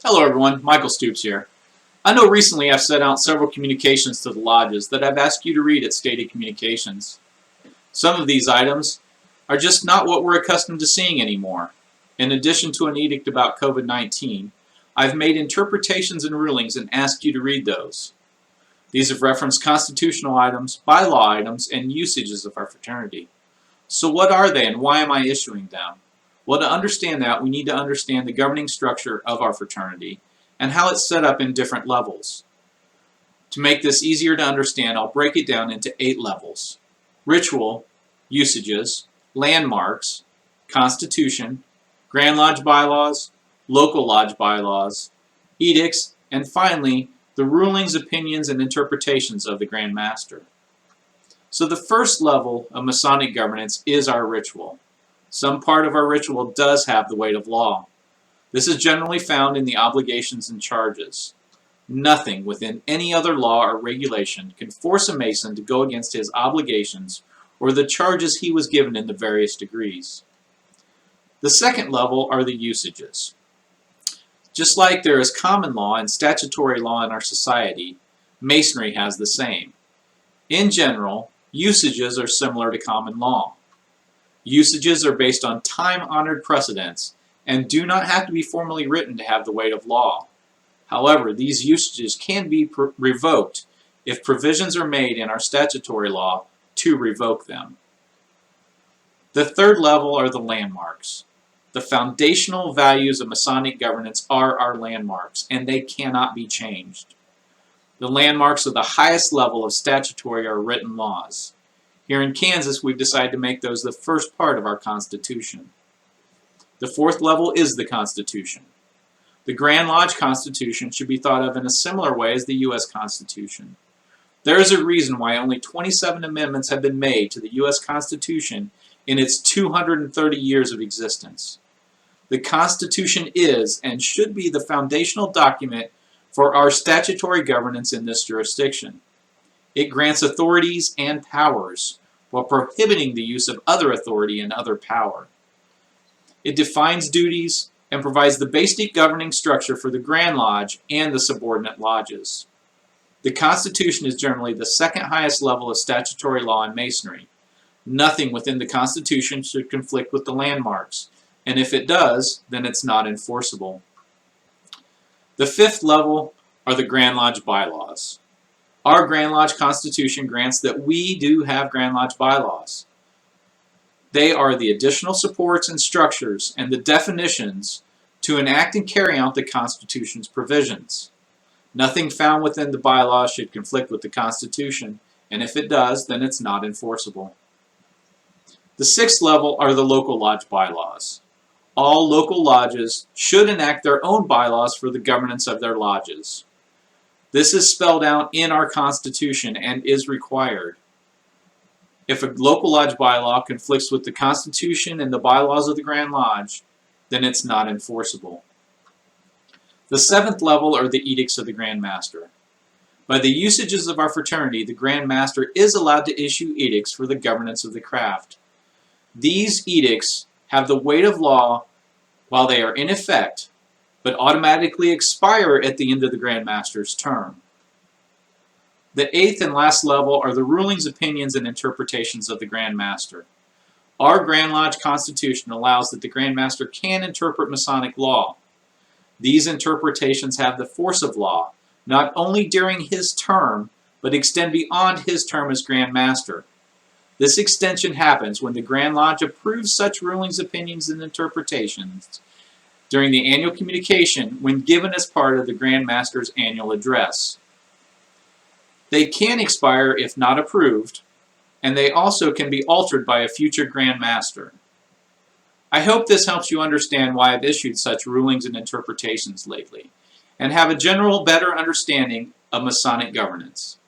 Hello everyone, Michael Stoops here. I know recently I've sent out several communications to the lodges that I've asked you to read at Stated Communications. Some of these items are just not what we're accustomed to seeing anymore. In addition to an edict about COVID-19, I've made interpretations and rulings and asked you to read those. These have referenced constitutional items, bylaw items, and usages of our fraternity. So what are they and why am I issuing them? Well, to understand that, we need to understand the governing structure of our fraternity and how it's set up in different levels. To make this easier to understand, I'll break it down into 8 levels: ritual, usages, landmarks, constitution, Grand Lodge bylaws, local lodge bylaws, edicts, and finally, the rulings, opinions, and interpretations of the Grand Master. So the first level of Masonic governance is our ritual. Some part of our ritual does have the weight of law. This is generally found in the obligations and charges. Nothing within any other law or regulation can force a Mason to go against his obligations or the charges he was given in the various degrees. The second level are the usages. Just like there is common law and statutory law in our society, Masonry has the same. In general, usages are similar to common law. Usages are based on time-honored precedents and do not have to be formally written to have the weight of law. However, these usages can be revoked if provisions are made in our statutory law to revoke them. The third level are the landmarks. The foundational values of Masonic governance are our landmarks, and they cannot be changed. The landmarks are the highest level of statutory or written laws. Here in Kansas, we've decided to make those the first part of our Constitution. The fourth level is the Constitution. The Grand Lodge Constitution should be thought of in a similar way as the U.S. Constitution. There is a reason why only 27 amendments have been made to the U.S. Constitution in its 230 years of existence. The Constitution is and should be the foundational document for our statutory governance in this jurisdiction. It grants authorities and powers while prohibiting the use of other authority and other power. It defines duties and provides the basic governing structure for the Grand Lodge and the subordinate lodges. The Constitution is generally the second highest level of statutory law in Masonry. Nothing within the Constitution should conflict with the landmarks, and if it does, then it's not enforceable. The fifth level are the Grand Lodge bylaws. Our Grand Lodge Constitution grants that we do have Grand Lodge bylaws. They are the additional supports and structures and the definitions to enact and carry out the Constitution's provisions. Nothing found within the bylaws should conflict with the Constitution, and if it does, then it's not enforceable. The sixth level are the local lodge bylaws. All local lodges should enact their own bylaws for the governance of their lodges. This is spelled out in our Constitution and is required. If a local lodge bylaw conflicts with the Constitution and the bylaws of the Grand Lodge, then it's not enforceable. The seventh level are the edicts of the Grand Master. By the usages of our fraternity, the Grand Master is allowed to issue edicts for the governance of the craft. These edicts have the weight of law while they are in effect, but automatically expire at the end of the Grand Master's term. The eighth and last level are the rulings, opinions, and interpretations of the Grand Master. Our Grand Lodge Constitution allows that the Grand Master can interpret Masonic law. These interpretations have the force of law, not only during his term, but extend beyond his term as Grand Master. This extension happens when the Grand Lodge approves such rulings, opinions, and interpretations during the annual communication when given as part of the Grand Master's annual address. They can expire if not approved, and they also can be altered by a future Grand Master. I hope this helps you understand why I've issued such rulings and interpretations lately, and have a general better understanding of Masonic governance.